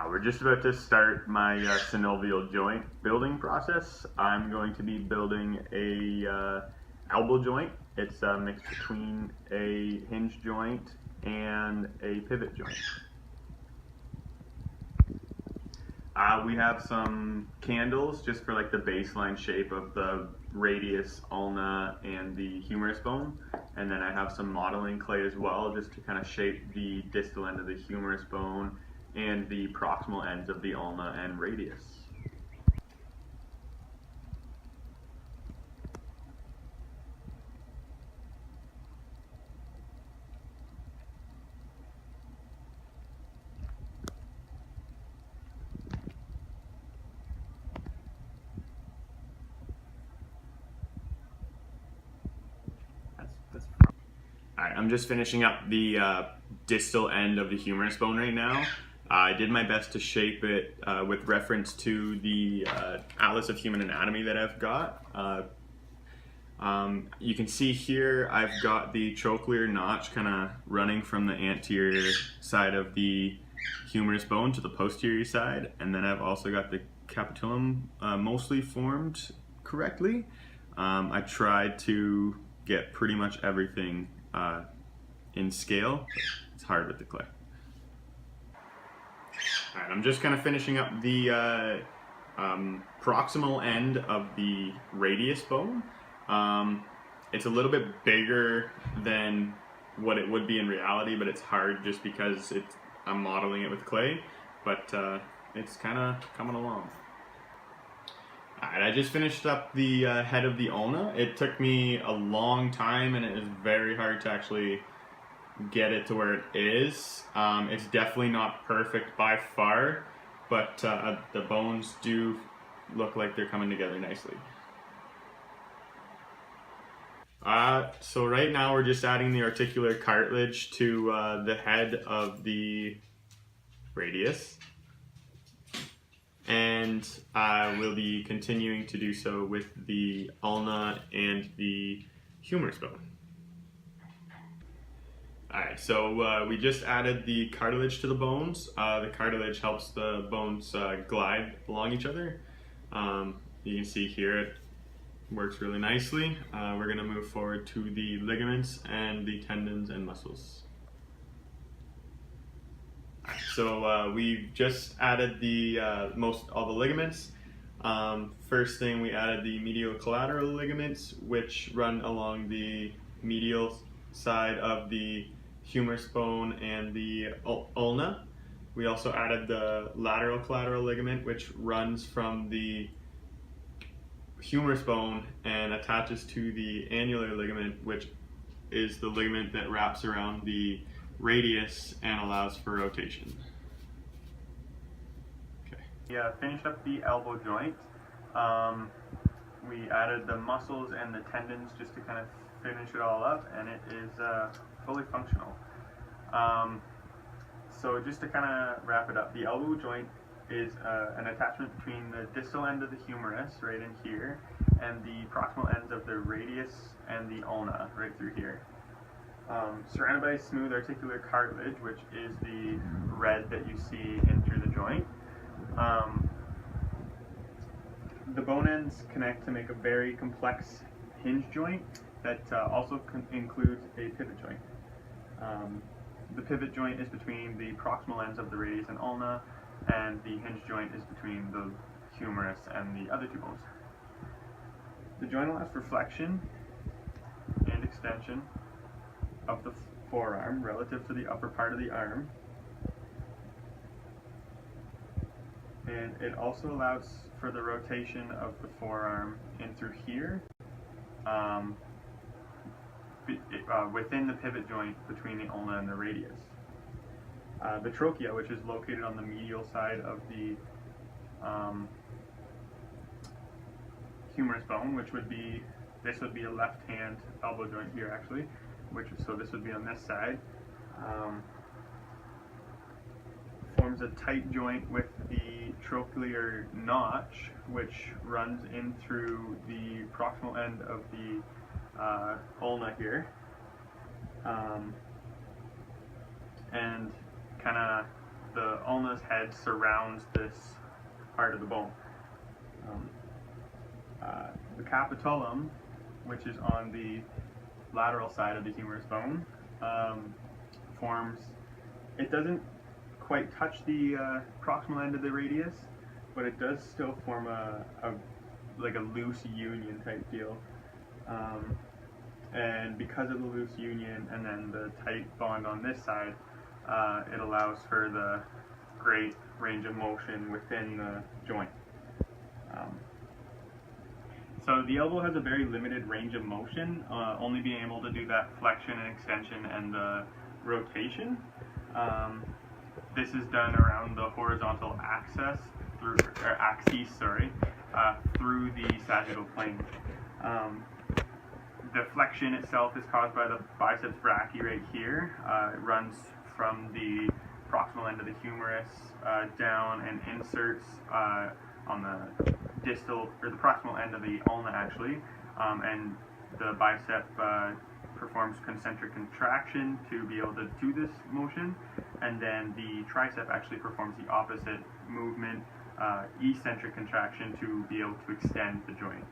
We're just about to start my synovial joint building process. I'm going to be building a elbow joint. It's a mix between a hinge joint and a pivot joint. We have some candles just for like the baseline shape of the radius, ulna, and the humerus bone. And then I have some modeling clay as well just to kind of shape the distal end of the humerus bone and the proximal ends of the ulna and radius. Alright, I'm just finishing up the distal end of the humerus bone right now. I did my best to shape it with reference to the Atlas of Human Anatomy that I've got. You can see here I've got the trochlear notch kind of running from the anterior side of the humerus bone to the posterior side, and then I've also got the capitulum mostly formed correctly. I tried to get pretty much everything in scale. It's hard with the clay. Alright, I'm just kind of finishing up the proximal end of the radius bone. It's a little bit bigger than what it would be in reality, but it's hard just because I'm modeling it with clay, but it's kind of coming along. Alright, I just finished up the head of the ulna. It took me a long time and it is very hard to actually get it to where it is. It's definitely not perfect by far, but the bones do look like they're coming together nicely. So right now we're just adding the articular cartilage to the head of the radius, and we'll be continuing to do so with the ulna and the humerus bone. Alright, so we just added the cartilage to the bones. The cartilage helps the bones glide along each other. You can see here it works really nicely. We're going to move forward to the ligaments and the tendons and muscles. So we just added the all the ligaments. First thing, we added the medial collateral ligaments, which run along the medial side of the humerus bone and the ulna. We also added the lateral collateral ligament, which runs from the humerus bone and attaches to the annular ligament, which is the ligament that wraps around the radius and allows for rotation. Okay. Yeah, finished up the elbow joint. We added the muscles and the tendons just to kind of finish it all up, and it is fully functional. So just to kind of wrap it up, the elbow joint is an attachment between the distal end of the humerus, right in here, and the proximal ends of the radius and the ulna, right through here. Surrounded by smooth articular cartilage, which is the red that you see in through the joint. The bone ends connect to make a very complex hinge joint that also includes a pivot joint. The pivot joint is between the proximal ends of the radius and ulna, and the hinge joint is between the humerus and the other two bones. The joint allows for flexion and extension of the forearm relative to the upper part of the arm, and it also allows for the rotation of the forearm in through here, within the pivot joint between the ulna and the radius. The trochlea, which is located on the medial side of the humerus bone, this would be a left hand elbow joint here actually, so this would be on this side, forms a tight joint with the trochlear notch, which runs in through the proximal end of the ulna here, and kind of the ulna's head surrounds this part of the bone. The capitulum, which is on the lateral side of the humerus bone, forms, it doesn't quite touch the proximal end of the radius, but it does still form like a loose union type deal. And because of the loose union and then the tight bond on this side, it allows for the great range of motion within the joint. So the elbow has a very limited range of motion, only being able to do that flexion and extension and the rotation. This is done around the horizontal axis through the sagittal plane. The flexion itself is caused by the biceps brachii right here. It runs from the proximal end of the humerus down and inserts on the distal, or the proximal end of the ulna actually, and the bicep performs concentric contraction to be able to do this motion, and then the tricep actually performs the opposite movement, eccentric contraction, to be able to extend the joint.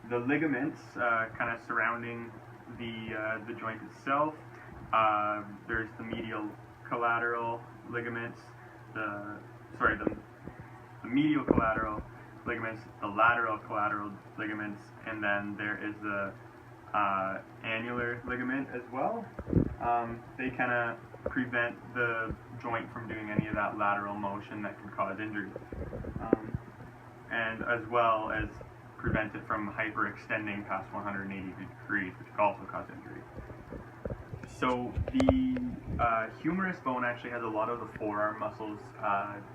The ligaments kind of surrounding the joint itself, there's the medial collateral ligaments, the medial collateral ligaments, the lateral collateral ligaments, and then there is the annular ligament as well. They kind of prevent the joint from doing any of that lateral motion that can cause injury, and as well as prevent it from hyperextending past 180 degrees, which could also cause injury. So the humerus bone actually has a lot of the forearm muscles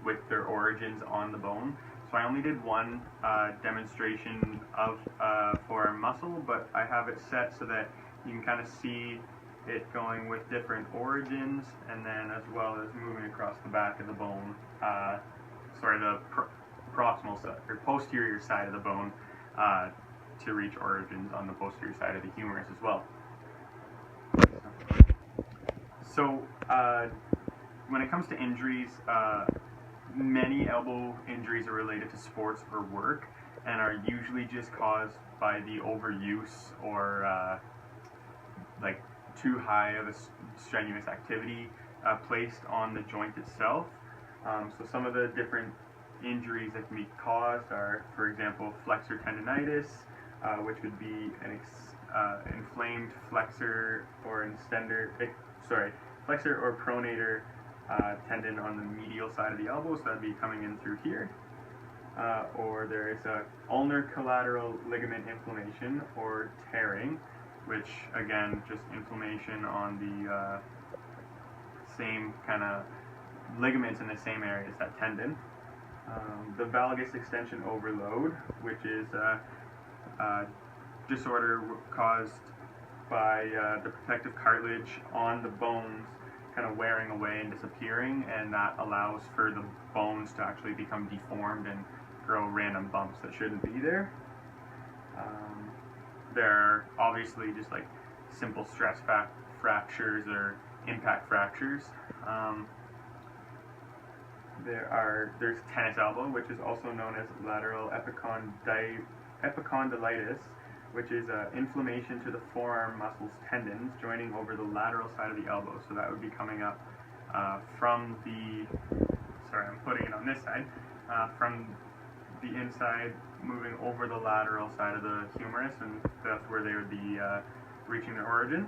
with their origins on the bone. So I only did one demonstration of forearm muscle, but I have it set so that you can kind of see it going with different origins, and then as well as moving across the back of the bone, the proximal side, or posterior side of the bone, to reach origins on the posterior side of the humerus as well. So when it comes to injuries, many elbow injuries are related to sports or work and are usually just caused by the overuse or like too high of a strenuous activity placed on the joint itself. So some of the different injuries that can be caused are, for example, flexor tendonitis, which would be an inflamed flexor or flexor or pronator tendon on the medial side of the elbow, so that would be coming in through here. Or there is a ulnar collateral ligament inflammation or tearing, which again, just inflammation on the same kind of ligaments in the same area as that tendon. The valgus extension overload, which is a disorder caused by the protective cartilage on the bones kind of wearing away and disappearing, and that allows for the bones to actually become deformed and grow random bumps that shouldn't be there. There are obviously just like simple stress fractures or impact fractures. There's tennis elbow, which is also known as lateral epicondylitis, which is inflammation to the forearm muscles tendons joining over the lateral side of the elbow. So that would be coming up from the, I'm putting it on this side, from the inside, moving over the lateral side of the humerus, and that's where they would be reaching their origin.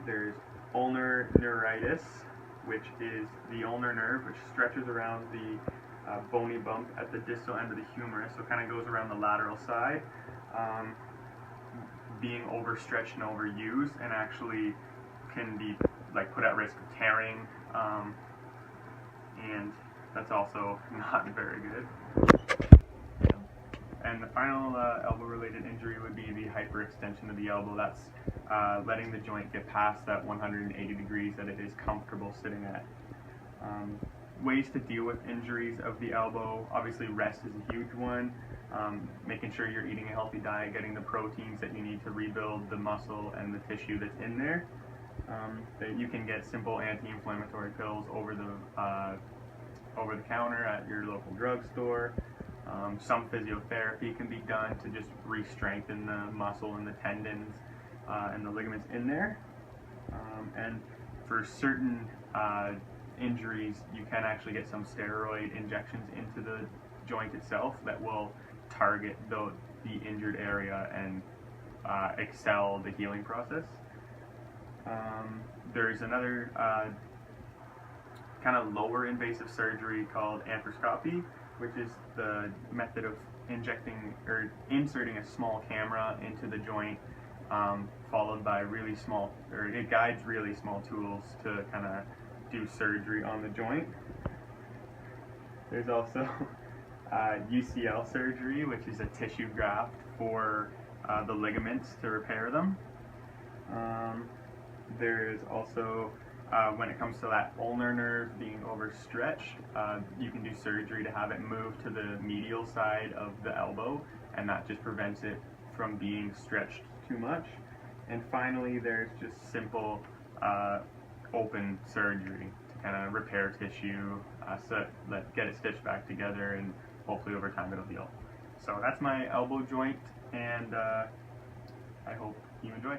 There's ulnar neuritis, which is the ulnar nerve, which stretches around the bony bump at the distal end of the humerus, so it kind of goes around the lateral side, being overstretched and overused, and actually can be like put at risk of tearing, and that's also not very good. And the final elbow-related injury would be the hyperextension of the elbow. That's letting the joint get past that 180 degrees that it is comfortable sitting at. Ways to deal with injuries of the elbow, obviously rest is a huge one. Making sure you're eating a healthy diet, getting the proteins that you need to rebuild the muscle and the tissue that's in there. That you can get simple anti-inflammatory pills over the counter at your local drugstore. Some physiotherapy can be done to just re-strengthen the muscle and the tendons and the ligaments in there. And for certain injuries, you can actually get some steroid injections into the joint itself that will target the injured area and excel the healing process. There's another kind of lower invasive surgery called arthroscopy, which is the method of injecting or inserting a small camera into the joint, followed by really small, or it guides really small tools to kind of do surgery on the joint. There's also UCL surgery, which is a tissue graft for the ligaments to repair them. There's also, when it comes to that ulnar nerve being overstretched, you can do surgery to have it move to the medial side of the elbow, and that just prevents it from being stretched too much. And finally, there's just simple open surgery to kind of repair tissue, get it stitched back together, and hopefully over time it'll heal. So that's my elbow joint, and I hope you enjoy.